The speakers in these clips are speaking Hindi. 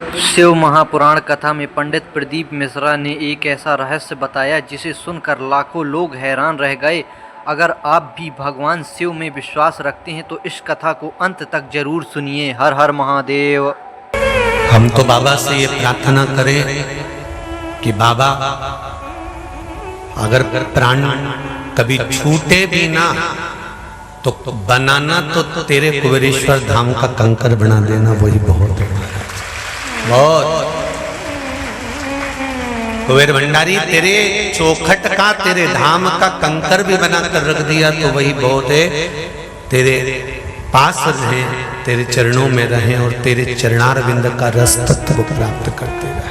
शिव महापुराण कथा में पंडित प्रदीप मिश्रा ने एक ऐसा रहस्य बताया जिसे सुनकर लाखों लोग हैरान रह गए। अगर आप भी भगवान शिव में विश्वास रखते हैं तो इस कथा को अंत तक जरूर सुनिए। हर हर महादेव। हम तो बाबा से ये प्रार्थना करें कि बाबा अगर प्राण कभी छूटे भी ना तो बनाना तो तेरे कुबेरेश्वर धाम का कंकर बना देना, वही बहुत है। बहुत कुबेर भंडारी तेरे चौखट का, तेरे धाम का कंकर भी बना कर रख दिया तो वही बहुत है। तेरे पास रहें, तेरे चरणों में रहें और तेरे चरणारविंद का रस तत्व प्राप्त करते रहें।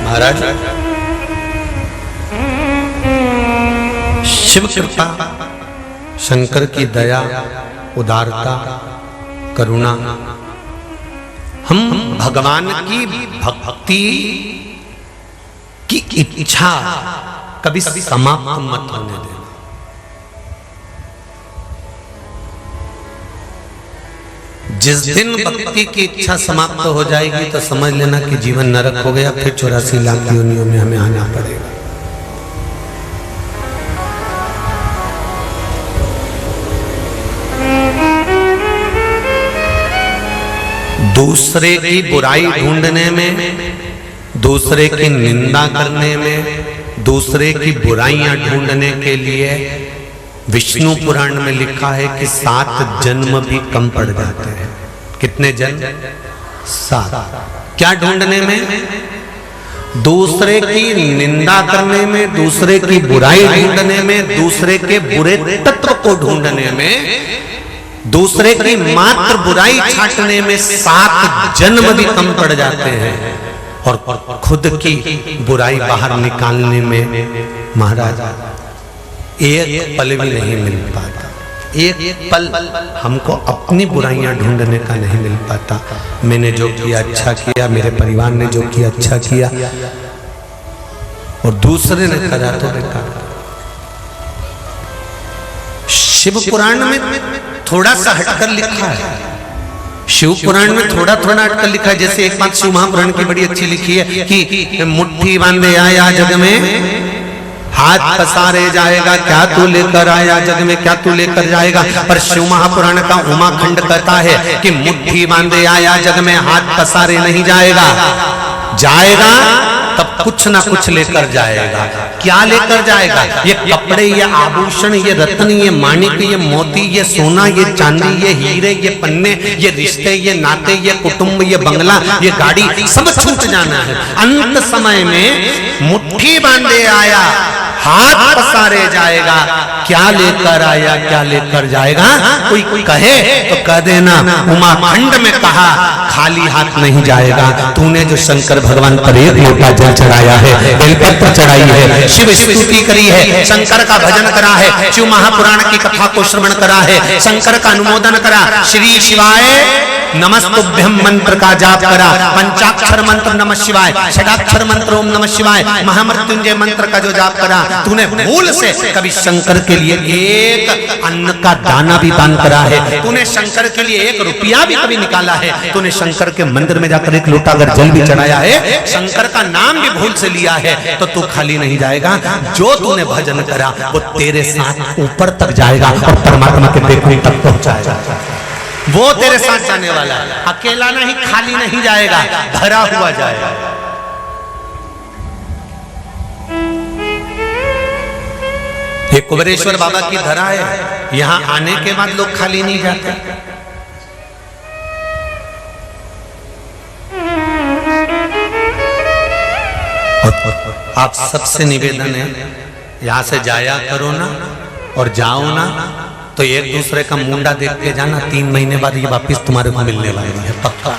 महाराज, शिव कृपा, शंकर की दया, उदारता, करुणा, हम भगवान की भक्ति की इच्छा कभी समाप्त मत होने देना। जिस दिन भक्ति की इच्छा समाप्त हो जाएगी तो समझ लेना कि जीवन नरक हो गया, फिर 84 लाख योनियों में हमें आना पड़ेगा। दूसरे की बुराई ढूंढने में, दूसरे की निंदा करने में, दूसरे की बुराइयां ढूंढने के लिए विष्णु पुराण में लिखा है कि 7 जन्म भी कम पड़ जाते हैं। कितने जन्म? 7। क्या ढूंढने में? दूसरे की निंदा करने में, दूसरे की बुराई ढूंढने में, दूसरे के बुरे तत्व को ढूंढने में, दूसरे की मात्र बुराई छांटने में 7 जन्म भी कम पड़ जाते हैं। और खुद की बुराई बाहर निकालने में महाराज एक पल भी नहीं मिल पाता। एक पल हमको अपनी बुराइयां ढूंढने का नहीं मिल पाता। मैंने जो किया अच्छा किया, मेरे परिवार ने जो किया अच्छा किया, और दूसरे ने करा तो बेकार। शिव पुराण में थोड़ा सा हटकर लिखा है, शिव पुराण में थोड़ा थोड़ा हटकर लिखा है। जैसे एक बात शिव महापुराण की बड़ी अच्छी लिखी है कि मुट्ठी बांधे आया जग में, हाथ पसारे जाएगा, क्या तू लेकर आया जग में, क्या तू लेकर जाएगा। पर शिव महापुराण का उमाखंड कहता है कि मुट्ठी बांधे आया जग में, हाथ पसारे नहीं जाएगा। जाएगा तब कुछ ना कुछ लेकर जाएगा। क्या लेकर जाएगा? ये कपड़े, ये आभूषण, ये रत्न, ये माणिक, ये मोती, ये सोना, ये चांदी, ये हीरे, ये पन्ने, ये रिश्ते, ये नाते, ये कुटुंब, ये बंगला, ये गाड़ी, सब छूट जाना है। अंत समय में मुट्ठी बांधे आया, हाथ पसारे जाएगा। क्या लेकर आया, क्या लेकर जाएगा? कोई कहे तो कह देना, उमाखंड में कहा खाली हाथ नहीं जाएगा। तूने जो शंकर भगवान पर एक लोटा जल चढ़ाया है, बेलपत्र चढ़ाई है, शिव स्तुति करी है, शंकर का भजन करा है, शिव महापुराण की कथा को श्रवण करा है, शंकर का अनुमोदन करा, श्री शिवाय नमस्तुभ्यम मंत्र का जाप करा, पंचाक्षर मंत्र नमः शिवाय, षडाक्षर मंत्र ओम नमः शिवाय, महामृत्युंजय मंत्र का जो जाप करा, तूने भूल से कभी शंकर के लिए एक अन्न का दाना भी दान करा है, तूने शंकर के लिए 1 रुपया भी कभी निकाला है, तूने शंकर के मंदिर में जाकर 1 लोटा अगर जल भी चढ़ाया है, शंकर का नाम भी भूल से लिया है, तो तू खाली नहीं जाएगा। जो तूने भजन करा वो तेरे साथ ऊपर तक जाएगा और परमात्मा के देखने तक पहुंचाएगा। वो तेरे साथ जाने वाला है, अकेला नहीं, खाली नहीं जाएगा, भरा हुआ जाएगा। ये कुबेरेश्वर बाबा की धरा है, यहां आने के बाद लोग खाली नहीं जाते। आप सबसे निवेदन है, यहां से जाया करो ना, और जाओ ना तो एक दूसरे का मुंडा देख के जाना, 3 महीने बाद ये वापिस तुम्हारे को मिलने वाली है, पक्का।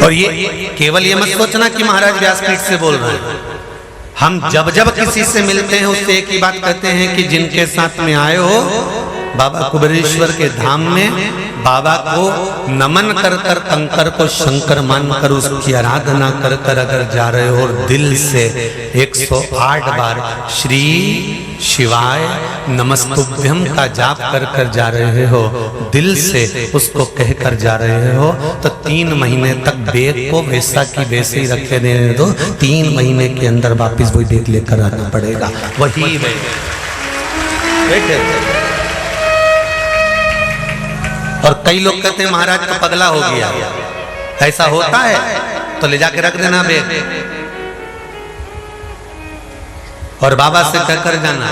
और ये केवल ये मत सोचना कि महाराज व्यासपीठ से बोल रहे हैं। हम जब जब किसी से मिलते हैं उससे एक ही बात कहते हैं कि जिनके साथ में आए हो बाबा कुबेरेश्वर के धाम में बाबा को नमन कर कर कंकर को शंकर मान कर उसकी आराधना कर कर अगर जा रहे हो और दिल से 108 बार श्री शिवाय नमस्तुभ्यम का जाप कर कर जा रहे हो, दिल से उसको कह कर जा रहे हो, तो 3 महीने तक बैग को वैसा की वैसे ही रखे देने दो। 3 महीने के अंदर वापिस वही बैग लेकर आना पड़ेगा, वही बैग। और कई लोग कहते हैं महाराज तो पगला हो गया, ऐसा होता है तो ले जाके रख देना बैग और बाबा से कहकर जाना।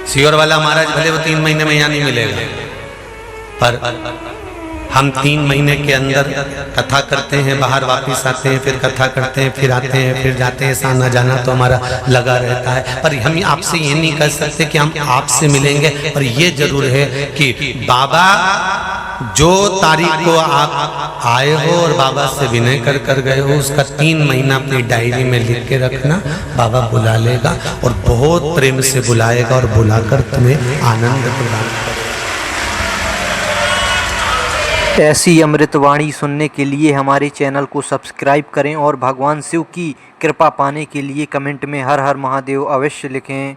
सियोर वाला महाराज भले वो 3 महीने में यहाँ नहीं मिलेगा, पर हम 3 महीने के अंदर कथा करते हैं, बाहर वापिस आते हैं, फिर कथा करते हैं, फिर आते हैं, फिर जाते हैं, ऐसा आना जाना तो हमारा लगा रहता है। पर हम आपसे ये नहीं कह सकते कि हम आपसे मिलेंगे, पर ये जरूर है कि बाबा जो तारीख को आप आए हो और बाबा से विनय कर कर गए हो, उसका 3 महीना अपनी डायरी में लिख के रखना। बाबा बुला लेगा और बहुत प्रेम से बुलाएगा और बुलाकर तुम्हें आनंद प्रदान करेगा। ऐसी अमृतवाणी सुनने के लिए हमारे चैनल को सब्सक्राइब करें और भगवान शिव की कृपा पाने के लिए कमेंट में हर हर महादेव अवश्य लिखें।